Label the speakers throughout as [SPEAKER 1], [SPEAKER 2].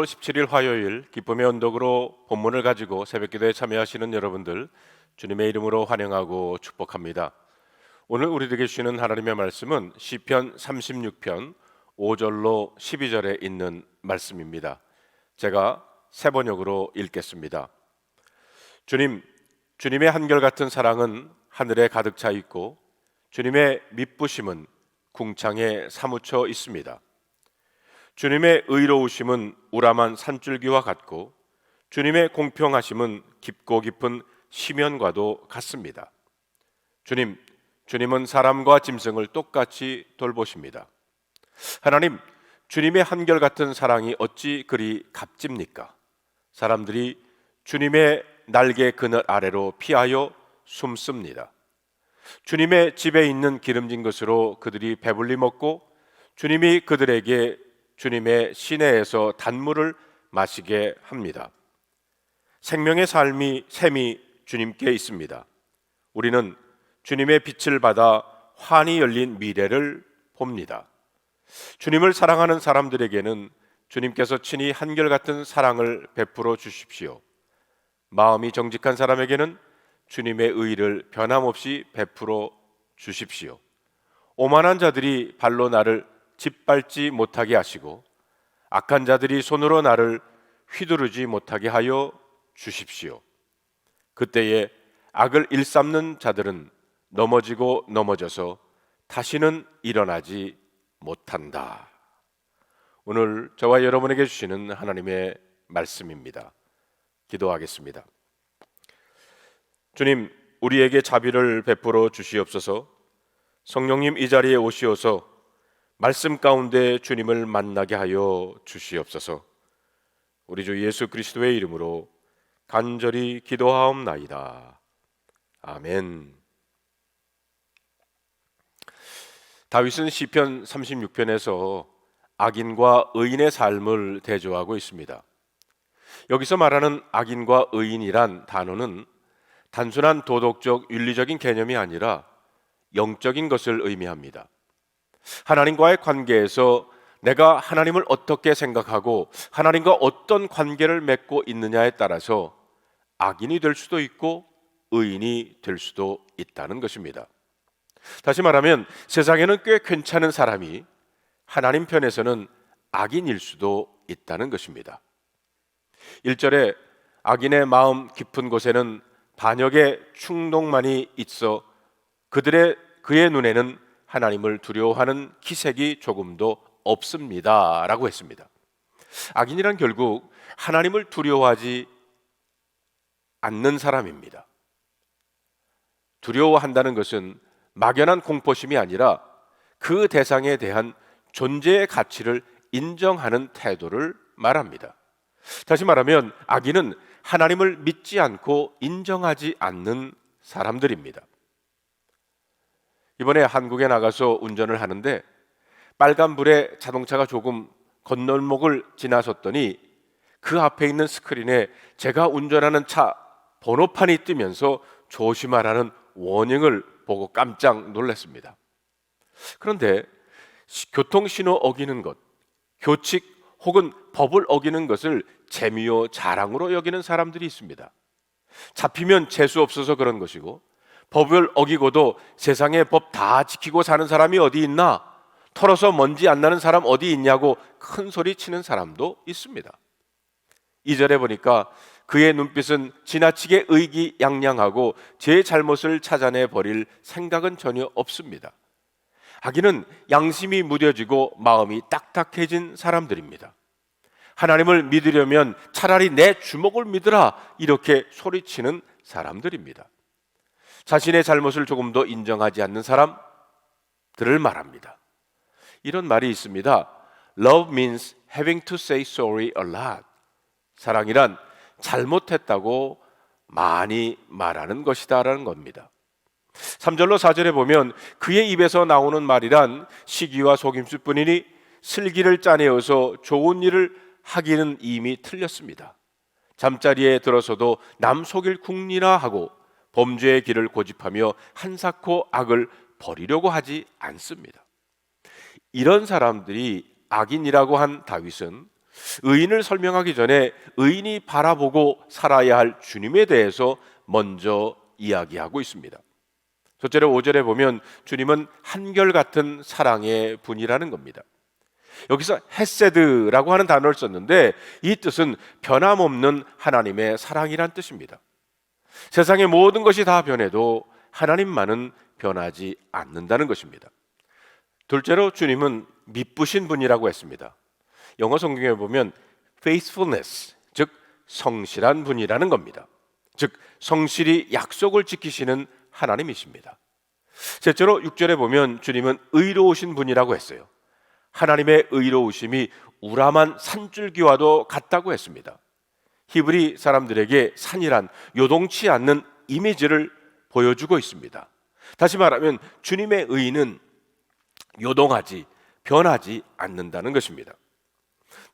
[SPEAKER 1] 17일 화요일 기쁨의 언덕으로 본문을 가지고 새벽기도에 참여하시는 여러분들 주님의 이름으로 환영하고 축복합니다. 오늘 우리에게 주시는 하나님의 말씀은 시편 36편 5절로 12절에 있는 말씀입니다. 제가 세 번역으로 읽겠습니다. 주님의 한결같은 사랑은 하늘에 가득 차 있고 주님의 미쁘심은 궁창에 사무쳐 있습니다. 주님의 의로우심은 우람한 산줄기와 같고 주님의 공평하심은 깊고 깊은 심연과도 같습니다. 주님은 사람과 짐승을 똑같이 돌보십니다. 하나님, 주님의 한결같은 사랑이 어찌 그리 값집니까? 사람들이 주님의 날개 그늘 아래로 피하여 숨습니다. 주님의 집에 있는 기름진 것으로 그들이 배불리 먹고 주님이 그들에게 주님의 시내에서 단물을 마시게 합니다. 생명의 샘이 주님께 있습니다. 우리는 주님의 빛을 받아 환히 열린 미래를 봅니다. 주님을 사랑하는 사람들에게는 주님께서 친히 한결같은 사랑을 베풀어 주십시오. 마음이 정직한 사람에게는 주님의 의를 변함없이 베풀어 주십시오. 오만한 자들이 발로 나를 짓밟지 못하게 하시고 악한 자들이 손으로 나를 휘두르지 못하게 하여 주십시오. 그때에 악을 일삼는 자들은 넘어지고 넘어져서 다시는 일어나지 못한다. 오늘 저와 여러분에게 주시는 하나님의 말씀입니다. 기도하겠습니다. 주님, 우리에게 자비를 베풀어 주시옵소서. 성령님, 이 자리에 오시어서 말씀 가운데 주님을 만나게 하여 주시옵소서. 우리 주 예수 그리스도의 이름으로 간절히 기도하옵나이다. 아멘. 다윗은 시편 36편에서 악인과 의인의 삶을 대조하고 있습니다. 여기서 말하는 악인과 의인이란 단어는 단순한 도덕적 윤리적인 개념이 아니라 영적인 것을 의미합니다. 하나님과의 관계에서 내가 하나님을 어떻게 생각하고 하나님과 어떤 관계를 맺고 있느냐에 따라서 악인이 될 수도 있고 의인이 될 수도 있다는 것입니다. 다시 말하면 세상에는 꽤 괜찮은 사람이 하나님 편에서는 악인일 수도 있다는 것입니다. 1절에 악인의 마음 깊은 곳에는 반역의 충동만이 있어 그의 눈에는 하나님을 두려워하는 기색이 조금도 없습니다 라고 했습니다. 악인이란 결국 하나님을 두려워하지 않는 사람입니다. 두려워한다는 것은 막연한 공포심이 아니라 그 대상에 대한 존재의 가치를 인정하는 태도를 말합니다. 다시 말하면 악인은 하나님을 믿지 않고 인정하지 않는 사람들입니다. 이번에 한국에 나가서 운전을 하는데 빨간불에 자동차가 조금 건널목을 지나섰더니 그 앞에 있는 스크린에 제가 운전하는 차 번호판이 뜨면서 조심하라는 워닝을 보고 깜짝 놀랐습니다. 그런데 교통신호 어기는 것, 교칙 혹은 법을 어기는 것을 재미요 자랑으로 여기는 사람들이 있습니다. 잡히면 재수 없어서 그런 것이고 법을 어기고도 세상의 법 다 지키고 사는 사람이 어디 있나? 털어서 먼지 안 나는 사람 어디 있냐고 큰 소리 치는 사람도 있습니다. 2절에 보니까 그의 눈빛은 지나치게 의기양양하고 제 잘못을 찾아내 버릴 생각은 전혀 없습니다. 악인은 양심이 무뎌지고 마음이 딱딱해진 사람들입니다. 하나님을 믿으려면 차라리 내 주먹을 믿으라 이렇게 소리치는 사람들입니다. 자신의 잘못을 조금도 인정하지 않는 사람들을 말합니다. 이런 말이 있습니다. Love means having to say sorry a lot. 사랑이란 잘못했다고 많이 말하는 것이다라는 겁니다. 3절로 4절에 보면 그의 입에서 나오는 말이란 시기와 속임수 뿐이니 슬기를 짜내어서 좋은 일을 하기는 이미 틀렸습니다. 잠자리에 들어서도 남 속일 궁리나 하고 범죄의 길을 고집하며 한사코 악을 버리려고 하지 않습니다. 이런 사람들이 악인이라고 한 다윗은 의인을 설명하기 전에 의인이 바라보고 살아야 할 주님에 대해서 먼저 이야기하고 있습니다. 첫째로 5절에 보면 주님은 한결같은 사랑의 분이라는 겁니다. 여기서 헤세드라고 하는 단어를 썼는데 이 뜻은 변함없는 하나님의 사랑이란 뜻입니다. 세상의 모든 것이 다 변해도 하나님만은 변하지 않는다는 것입니다. 둘째로 주님은 미쁘신 분이라고 했습니다. 영어 성경에 보면 faithfulness, 즉 성실한 분이라는 겁니다. 즉 성실히 약속을 지키시는 하나님이십니다. 셋째로 6절에 보면 주님은 의로우신 분이라고 했어요. 하나님의 의로우심이 우람한 산줄기와도 같다고 했습니다. 히브리 사람들에게 산이란 요동치 않는 이미지를 보여주고 있습니다. 다시 말하면 주님의 의는 요동하지, 변하지 않는다는 것입니다.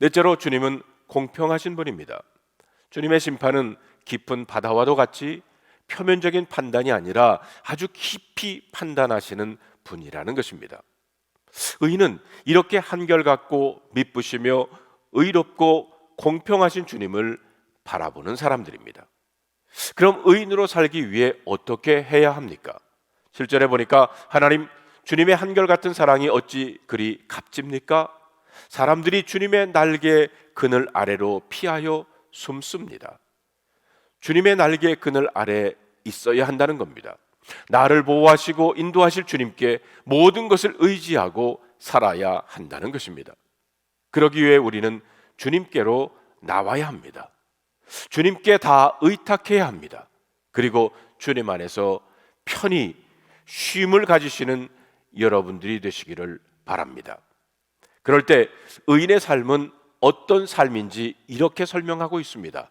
[SPEAKER 1] 넷째로 주님은 공평하신 분입니다. 주님의 심판은 깊은 바다와도 같이 표면적인 판단이 아니라 아주 깊이 판단하시는 분이라는 것입니다. 의인은 이렇게 한결같고 미쁘시며 의롭고 공평하신 주님을 바라보는 사람들입니다. 그럼 의인으로 살기 위해 어떻게 해야 합니까? 7절에 보니까 하나님, 주님의 한결같은 사랑이 어찌 그리 값집니까? 사람들이 주님의 날개 그늘 아래로 피하여 숨습니다. 주님의 날개 그늘 아래 있어야 한다는 겁니다. 나를 보호하시고 인도하실 주님께 모든 것을 의지하고 살아야 한다는 것입니다. 그러기 위해 우리는 주님께로 나와야 합니다. 주님께 다 의탁해야 합니다. 그리고 주님 안에서 편히 쉼을 가지시는 여러분들이 되시기를 바랍니다. 그럴 때 의인의 삶은 어떤 삶인지 이렇게 설명하고 있습니다.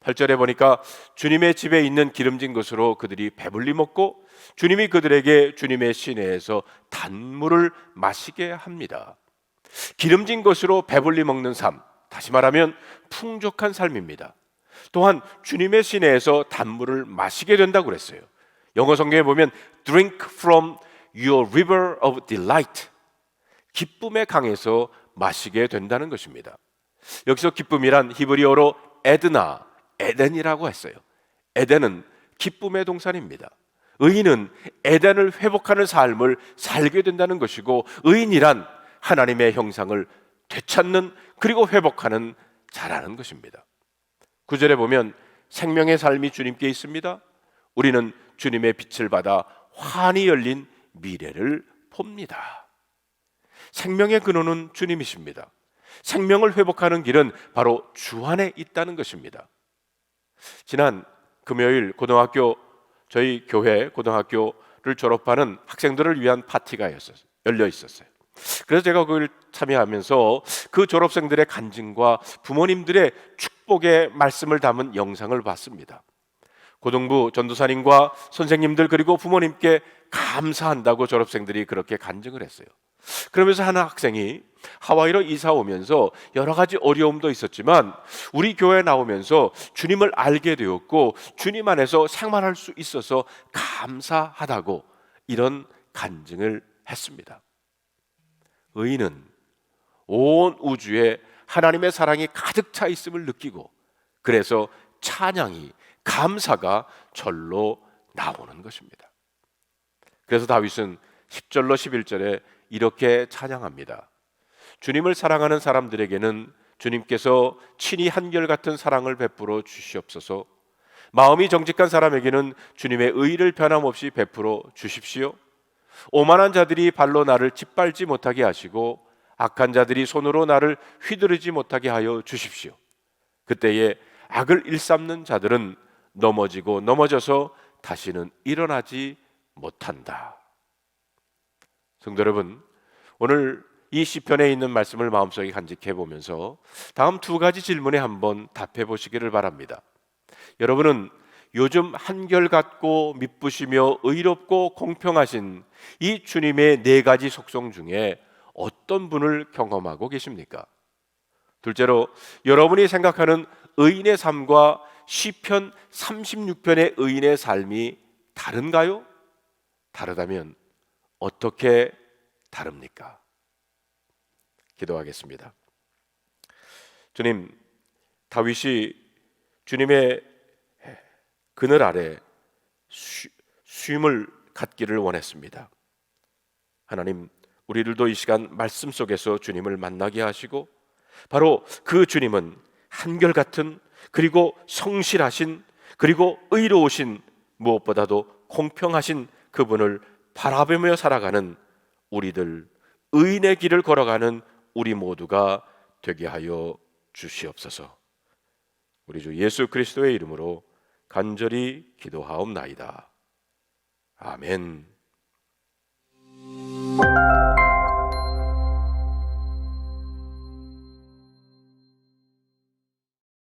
[SPEAKER 1] 8절에 보니까 주님의 집에 있는 기름진 것으로 그들이 배불리 먹고 주님이 그들에게 주님의 시내에서 단물을 마시게 합니다. 기름진 것으로 배불리 먹는 삶, 다시 말하면 풍족한 삶입니다. 또한 주님의 시내에서 단물을 마시게 된다고 그랬어요. 영어 성경에 보면 drink from your river of delight, 기쁨의 강에서 마시게 된다는 것입니다. 여기서 기쁨이란 히브리어로 에드나, 에덴이라고 했어요. 에덴은 기쁨의 동산입니다. 의인은 에덴을 회복하는 삶을 살게 된다는 것이고, 의인이란 하나님의 형상을 되찾는 그리고 회복하는 자라는 것입니다. 9절에 보면 생명의 삶이 주님께 있습니다. 우리는 주님의 빛을 받아 환히 열린 미래를 봅니다. 생명의 근원은 주님이십니다. 생명을 회복하는 길은 바로 주 안에 있다는 것입니다. 지난 금요일 저희 교회 고등학교를 졸업하는 학생들을 위한 파티가 열려 있었어요. 그래서 제가 그걸 참여하면서 그 졸업생들의 간증과 부모님들의 축복의 말씀을 담은 영상을 봤습니다. 고등부 전도사님과 선생님들 그리고 부모님께 감사한다고 졸업생들이 그렇게 간증을 했어요. 그러면서 한 학생이 하와이로 이사 오면서 여러 가지 어려움도 있었지만 우리 교회에 나오면서 주님을 알게 되었고 주님 안에서 생활할 수 있어서 감사하다고 이런 간증을 했습니다. 의인은 온 우주에 하나님의 사랑이 가득 차 있음을 느끼고, 그래서 찬양이, 감사가 절로 나오는 것입니다. 그래서 다윗은 10절로 11절에 이렇게 찬양합니다. 주님을 사랑하는 사람들에게는 주님께서 친히 한결같은 사랑을 베풀어 주시옵소서. 마음이 정직한 사람에게는 주님의 의를 변함없이 베풀어 주십시오. 오만한 자들이 발로 나를 짓밟지 못하게 하시고 악한 자들이 손으로 나를 휘두르지 못하게 하여 주십시오. 그때에 악을 일삼는 자들은 넘어지고 넘어져서 다시는 일어나지 못한다. 성도 여러분, 오늘 이 시편에 있는 말씀을 마음속에 간직해 보면서 다음 두 가지 질문에 한번 답해 보시기를 바랍니다. 여러분은 요즘 한결같고 미쁘시며 의롭고 공평하신 이 주님의 네 가지 속성 중에 어떤 분을 경험하고 계십니까? 둘째로, 여러분이 생각하는 의인의 삶과 시편 36편의 의인의 삶이 다른가요? 다르다면 어떻게 다릅니까? 기도하겠습니다. 주님, 다윗이 주님의 그늘 아래 쉼을 갖기를 원했습니다. 하나님, 우리들도 이 시간 말씀 속에서 주님을 만나게 하시고 바로 그 주님은 한결같은, 그리고 성실하신, 그리고 의로우신, 무엇보다도 공평하신 그분을 바라보며 살아가는 우리들, 의인의 길을 걸어가는 우리 모두가 되게 하여 주시옵소서. 우리 주 예수 그리스도의 이름으로 간절히 기도하옵나이다. 아멘.